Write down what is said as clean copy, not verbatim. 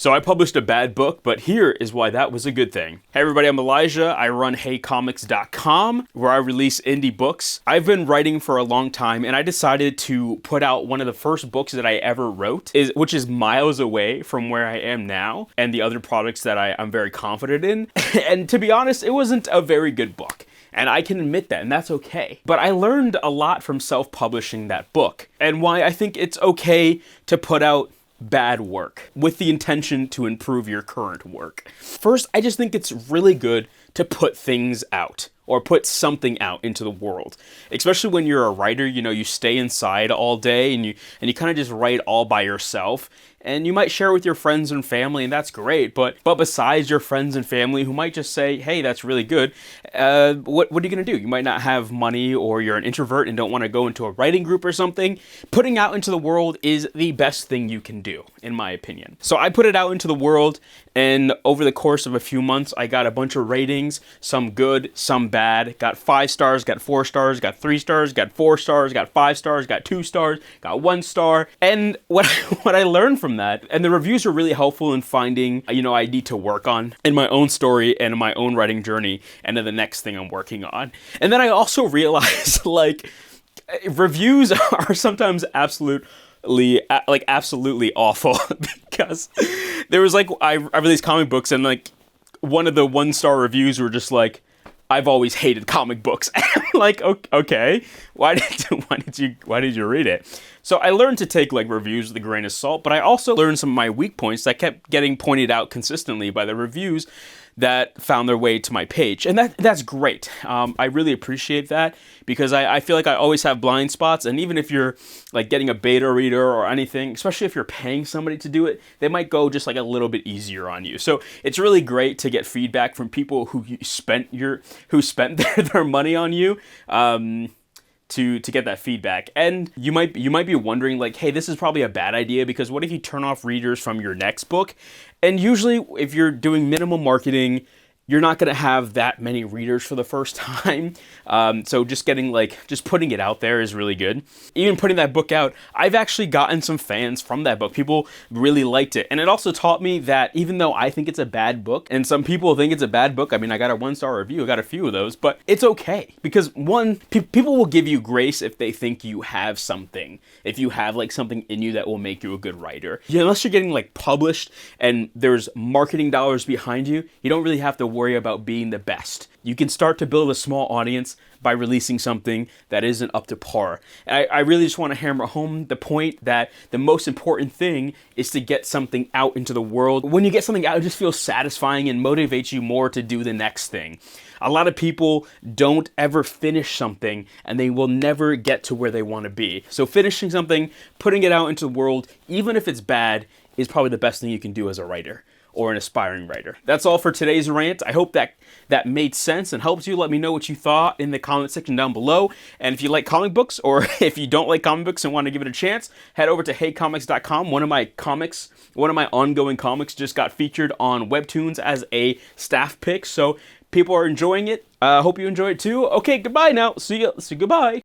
So I published a bad book, but here is why that was a good thing. Hey everybody, I'm Elijah. I run HeyComics.com, where I release indie books. I've been writing for a long time, and I decided to put out one of the first books that I ever wrote, which is miles away from where I am now, and the other products that I'm very confident in. And to be honest, it wasn't a very good book. And I can admit that, and that's okay. But I learned a lot from self-publishing that book, and why I think it's okay to put out bad work with the intention to improve your current work. First, I just think it's really good to put things out, or put something out into the world. Especially when you're a writer, you stay inside all day and you kind of just write all by yourself. And you might share with your friends and family, and that's great. But besides your friends and family who might just say, hey, that's really good, what are you going to do? You might not have money, or you're an introvert and don't want to go into a writing group or something. Putting out into the world is the best thing you can do, in my opinion. So I put it out into the world, and over the course of a few months, I got a bunch of ratings, some good, some bad. Got 5 stars, got 4 stars, got 3 stars, got 4 stars, got 5 stars, got 2 stars, got 1 star. And what I learned from that, and the reviews are really helpful in finding, I need to work on in my own story and in my own writing journey, and then the next thing I'm working on. And then I also realized, reviews are sometimes absolutely awful. Because there was I released comic books, and one of the 1-star reviews were just I've always hated comic books. Okay, why did you read it? So I learned to take reviews with a grain of salt, but I also learned some of my weak points that kept getting pointed out consistently by the reviews that found their way to my page. And that's great. I really appreciate that, because I feel like I always have blind spots, and even if you're getting a beta reader or anything, especially if you're paying somebody to do it, they might go just a little bit easier on you. So it's really great to get feedback from people who spent their money on you. To get that feedback. And you might be wondering hey, this is probably a bad idea, because what if you turn off readers from your next book? And usually if you're doing minimal marketing, you're not going to have that many readers for the first time. So just getting just putting it out there is really good. Even putting that book out, I've actually gotten some fans from that book. People really liked it. And it also taught me that even though I think it's a bad book, and some people think it's a bad book, I got a 1-star review, I got a few of those, but it's okay. Because one, people will give you grace if they think you have something. If you have something in you that will make you a good writer. Unless you're getting published and there's marketing dollars behind you, you don't really have to worry about being the best. You can start to build a small audience by releasing something that isn't up to par. And I really just want to hammer home the point that the most important thing is to get something out into the world. When you get something out, it just feels satisfying and motivates you more to do the next thing. A lot of people don't ever finish something, and they will never get to where they want to be. So finishing something, putting it out into the world, even if it's bad, is probably the best thing you can do as a writer, or an aspiring writer. That's all for today's rant. I hope that made sense and helps you. Let me know what you thought in the comment section down below. And if you like comic books, or if you don't like comic books and want to give it a chance, head over to HeyComics.com. One of my ongoing comics just got featured on Webtoons as a staff pick. So people are enjoying it. Hope you enjoy it too. Okay, goodbye now. See you. Goodbye.